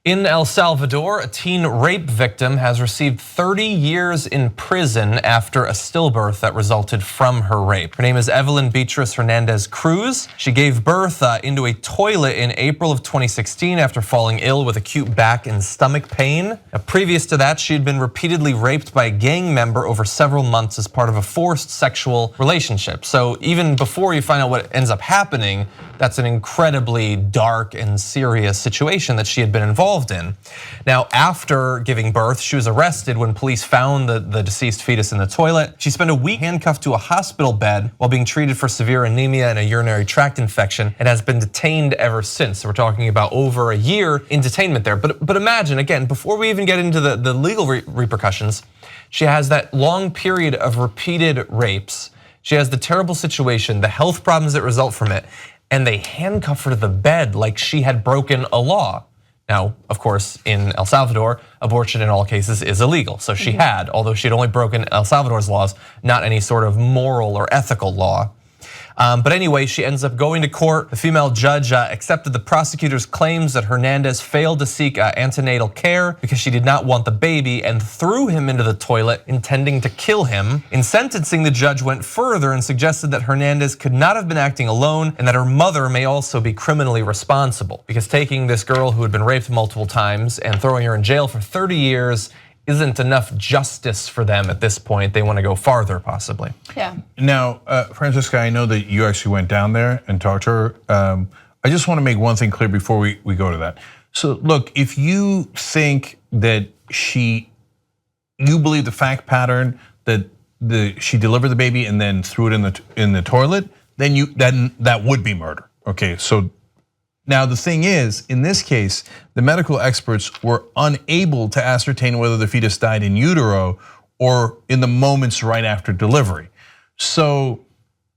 In El Salvador, a teen rape victim has received 30 years in prison after a stillbirth that resulted from her rape. Her name is Evelyn Beatriz Hernandez Cruz. She gave birth into a toilet in April of 2016 after falling ill with acute back and stomach pain. Now, previous to that, she had been repeatedly raped by a gang member over several months as part of a forced sexual relationship. So even before you find out what ends up happening, that's an incredibly dark and serious situation that she had been involved in. Now, after giving birth, she was arrested when police found the deceased fetus in the toilet. She spent a week handcuffed to a hospital bed while being treated for severe anemia and a urinary tract infection and has been detained ever since. So we're talking about over a year in detainment there. But imagine, again, before we even get into the legal repercussions, she has that long period of repeated rapes. She has the terrible situation, the health problems that result from it, and they handcuff her to the bed like she had broken a law. Now, of course, in El Salvador, abortion in all cases is illegal. So she had, although she had only broken El Salvador's laws, not any sort of moral or ethical law. But anyway, she ends up going to court. The female judge accepted the prosecutor's claims that Hernandez failed to seek antenatal care because she did not want the baby and threw him into the toilet, intending to kill him. In sentencing, the judge went further and suggested that Hernandez could not have been acting alone and that her mother may also be criminally responsible, because taking this girl who had been raped multiple times and throwing her in jail for 30 years isn't enough justice for them at this point. They want to go farther, possibly. Yeah. Now, Francisca, I know that you actually went down there and talked to her. I just want to make one thing clear before we go to that. So look, if you think that you believe the fact pattern that she delivered the baby and then threw it in the toilet, then that would be murder. Okay, so now the thing is, in this case, the medical experts were unable to ascertain whether the fetus died in utero or in the moments right after delivery. So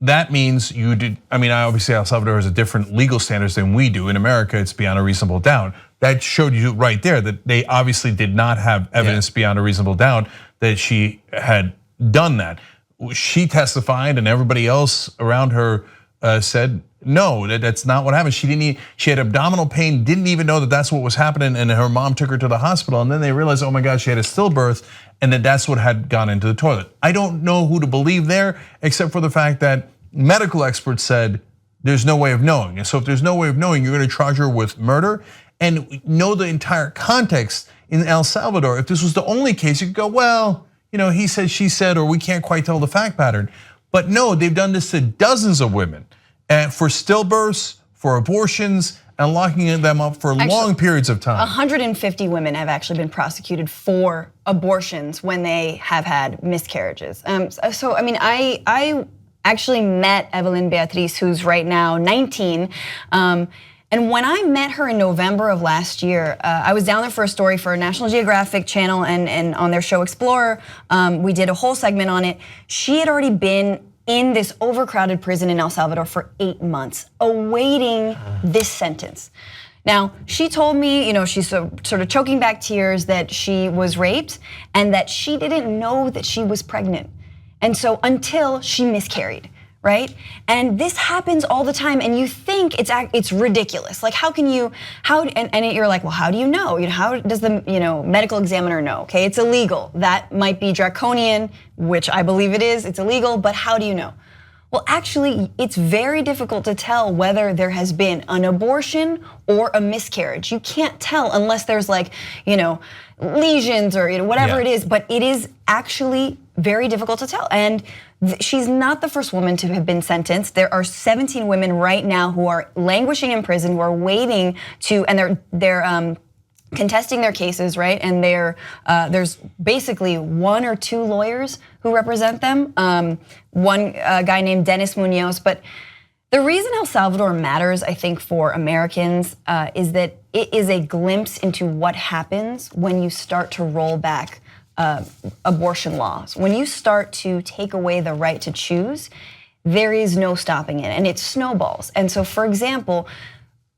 that means obviously El Salvador has a different legal standards than we do. In America, it's beyond a reasonable doubt. That showed you right there that they obviously did not have evidence beyond a reasonable doubt that she had done that. She testified and everybody else around her said, no, that's not what happened. She had abdominal pain, didn't even know that that's what was happening, and her mom took her to the hospital, and then they realized, oh my God, she had a stillbirth, and that's what had gone into the toilet. I don't know who to believe there, except for the fact that medical experts said there's no way of knowing. And so if there's no way of knowing, you're gonna charge her with murder and know the entire context in El Salvador. If this was the only case, you could go, well, he said, she said, or we can't quite tell the fact pattern. But no, they've done this to dozens of women. For stillbirths, for abortions, and locking them up for long periods of time. 150 women have actually been prosecuted for abortions when they have had miscarriages. So I mean, I actually met Evelyn Beatriz, who's right now 19. And when I met her in November of last year, I was down there for a story for a National Geographic channel and on their show Explorer. We did a whole segment on it. She had already been in this overcrowded prison in El Salvador for 8 months, awaiting this sentence. Now, she told me, she's sort of choking back tears that she was raped and that she didn't know that she was pregnant. And so until she miscarried, right? And this happens all the time, and you think it's ridiculous. Like, and you're like, well, how do you know? How does the medical examiner know? Okay, it's illegal. That might be draconian, which I believe it is. It's illegal, but how do you know? Well, actually, it's very difficult to tell whether there has been an abortion or a miscarriage. You can't tell unless there's lesions or whatever it is, but it is actually very difficult to tell. And she's not the first woman to have been sentenced. There are 17 women right now who are languishing in prison, who are waiting to, and they're contesting their cases, right? And there's basically 1 or 2 lawyers who represent them. One guy named Dennis Munoz. But the reason El Salvador matters, I think, for Americans is that it is a glimpse into what happens when you start to roll back abortion laws. When you start to take away the right to choose, there is no stopping it, and it snowballs. And so, for example,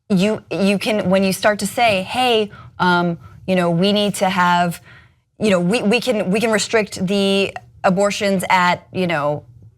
you can, when you start to say, hey, we need to have, we can restrict the abortions at,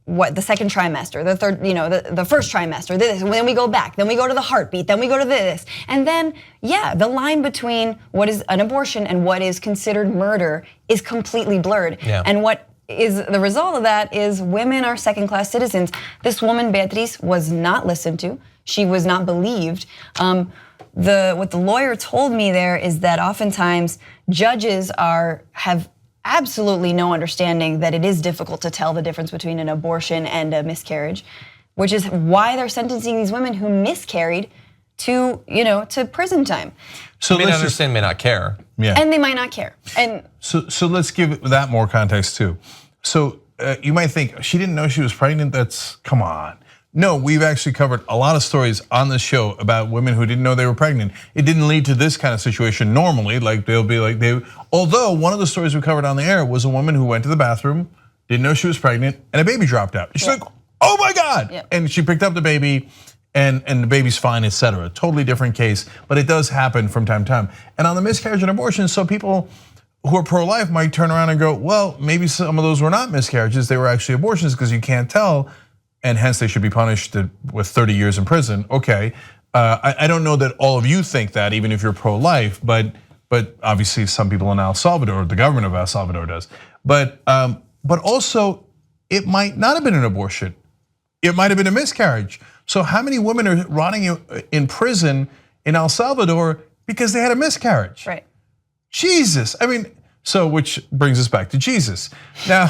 the second trimester, the third, the first trimester, this, and then we go back, then we go to the heartbeat, then we go to this. And then, the line between what is an abortion and what is considered murder is completely blurred. Yeah. And what is the result of that is women are second-class citizens. This woman, Beatriz, was not listened to. She was not believed. What the lawyer told me there is that oftentimes judges have absolutely no understanding that it is difficult to tell the difference between an abortion and a miscarriage, which is why they're sentencing these women who miscarried to prison time. So may not understand, may not care. Yeah. And they might not care. And so let's give that more context too. So you might think she didn't know she was pregnant. Come on. No, we've actually covered a lot of stories on this show about women who didn't know they were pregnant. It didn't lead to this kind of situation normally. Although one of the stories we covered on the air was a woman who went to the bathroom, didn't know she was pregnant, and a baby dropped out. She's like, oh my God. Yeah. And she picked up the baby and the baby's fine, etc. Totally different case, but it does happen from time to time. And on the miscarriage and abortion, so people who are pro-life might turn around and go, well, maybe some of those were not miscarriages, they were actually abortions because you can't tell. And hence they should be punished with 30 years in prison. Okay, I don't know that all of you think that, even if you're pro-life, but obviously some people in El Salvador, the government of El Salvador does. But also, it might not have been an abortion. It might have been a miscarriage. So how many women are rotting in prison in El Salvador because they had a miscarriage? right. Jesus, I mean, so which brings us back to Jesus. Now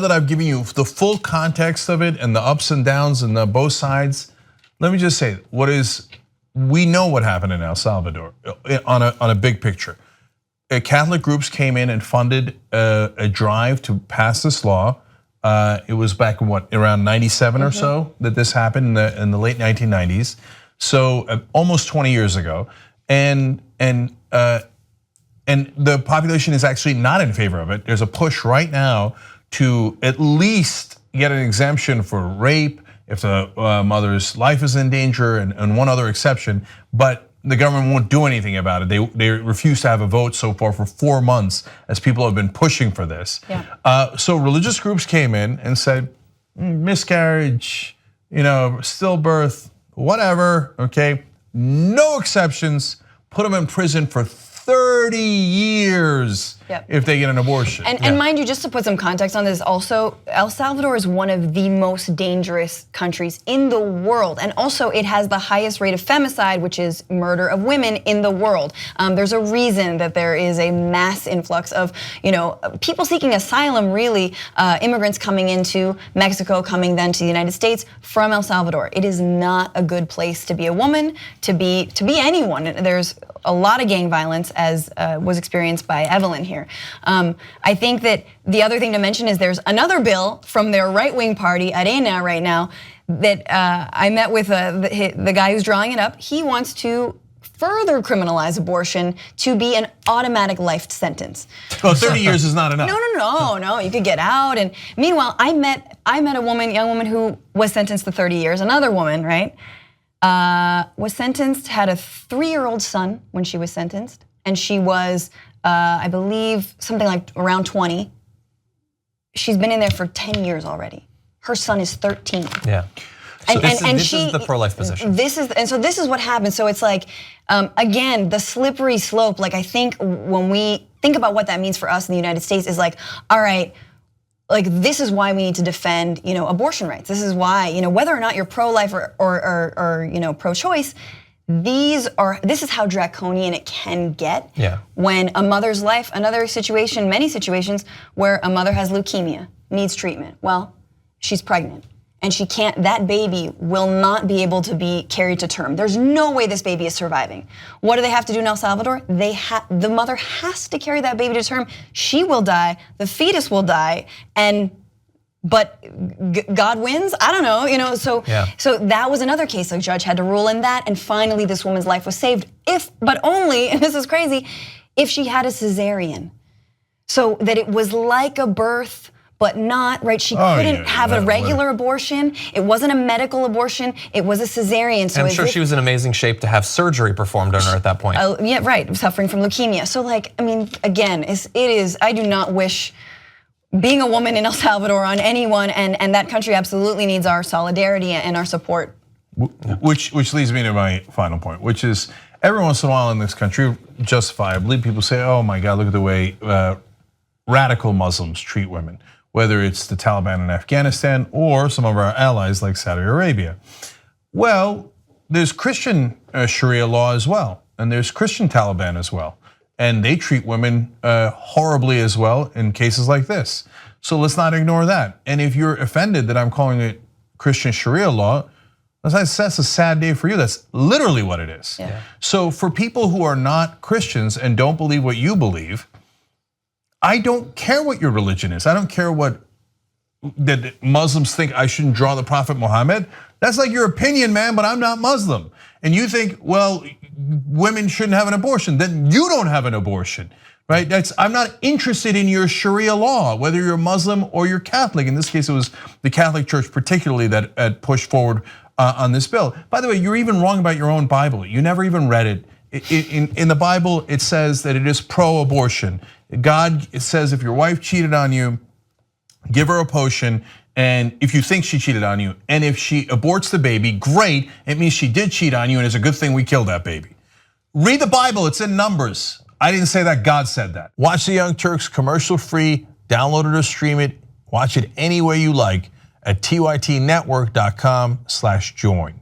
that I've given you the full context of it and the ups and downs and the both sides, let me just say we know what happened in El Salvador on a big picture. Catholic groups came in and funded a drive to pass this law. It was back in around 97 or so that this happened in the late 1990s. So almost 20 years ago, and the population is actually not in favor of it. There's a push right now to at least get an exemption for rape if the mother's life is in danger, and one other exception, but the government won't do anything about it. They refuse to have a vote so far for 4 months as people have been pushing for this. Yeah. So religious groups came in and said, miscarriage, stillbirth, whatever, okay? No exceptions, put them in prison for 30 years if they get an abortion. And mind you, just to put some context on this also, El Salvador is one of the most dangerous countries in the world. And also it has the highest rate of femicide, which is murder of women in the world. There's a reason that there is a mass influx of people seeking asylum, really, immigrants coming into Mexico, coming then to the United States from El Salvador. It is not a good place to be a woman, to be anyone. There's a lot of gang violence, as was experienced by Evelyn here. I think that the other thing to mention is there's another bill from their right-wing party, Arena, right now, that I met with the guy who's drawing it up. He wants to further criminalize abortion to be an automatic life sentence. Well, 30 years is not enough. No, you could get out. And meanwhile, I met a young woman who was sentenced to 30 years, another woman, right? Was sentenced, had a 3-year-old son when she was sentenced, and she was, I believe, something like around 20. She's been in there for 10 years already. Her son is 13. Yeah. So this is the pro-life position. So this is what happens. So it's like, again, the slippery slope. Like I think when we think about what that means for us in the United States is like, all right, like this is why we need to defend, abortion rights. This is why, whether or not you're pro-life or pro-choice, this is how draconian it can get. Yeah. When a mother's life, another situation, many situations where a mother has leukemia, needs treatment. Well, she's pregnant. And that baby will not be able to be carried to term. There's no way this baby is surviving. What do they have to do in El Salvador? The mother has to carry that baby to term. She will die, the fetus will die, but God wins? I don't know, so that was another case. A judge had to rule in that, and finally this woman's life was saved, but only, and this is crazy, if she had a cesarean. So that it was like a birth, but not, right? She couldn't have a regular abortion. It wasn't a medical abortion. It was a cesarean. So I'm sure she was in amazing shape to have surgery performed on her at that point. Yeah, right, suffering from leukemia. So again, it is, I do not wish being a woman in El Salvador on anyone, and that country absolutely needs our solidarity and our support. Which leads me to my final point, which is every once in a while in this country, justifiably, people say, oh my God, look at the way radical Muslims treat women, whether it's the Taliban in Afghanistan or some of our allies like Saudi Arabia. Well, there's Christian Sharia law as well, and there's Christian Taliban as well. And they treat women horribly as well in cases like this. So let's not ignore that. And if you're offended that I'm calling it Christian Sharia law, that's a sad day for you. That's literally what it is. Yeah. So for people who are not Christians and don't believe what you believe, I don't care what your religion is. I don't care what that Muslims think I shouldn't draw the Prophet Muhammad. That's like your opinion, man, but I'm not Muslim. And you think, well, women shouldn't have an abortion, then you don't have an abortion, right? I'm not interested in your Sharia law, whether you're Muslim or you're Catholic. In this case, it was the Catholic Church particularly that pushed forward on this bill. By the way, you're even wrong about your own Bible. You never even read it. In the Bible, it says that it is pro-abortion. God says if your wife cheated on you, give her a potion. And if you think she cheated on you, and if she aborts the baby, great, it means she did cheat on you and it's a good thing we killed that baby. Read the Bible, it's in Numbers. I didn't say that, God said that. Watch the Young Turks commercial free, download it or stream it, watch it any way you like at tytnetwork.com/join.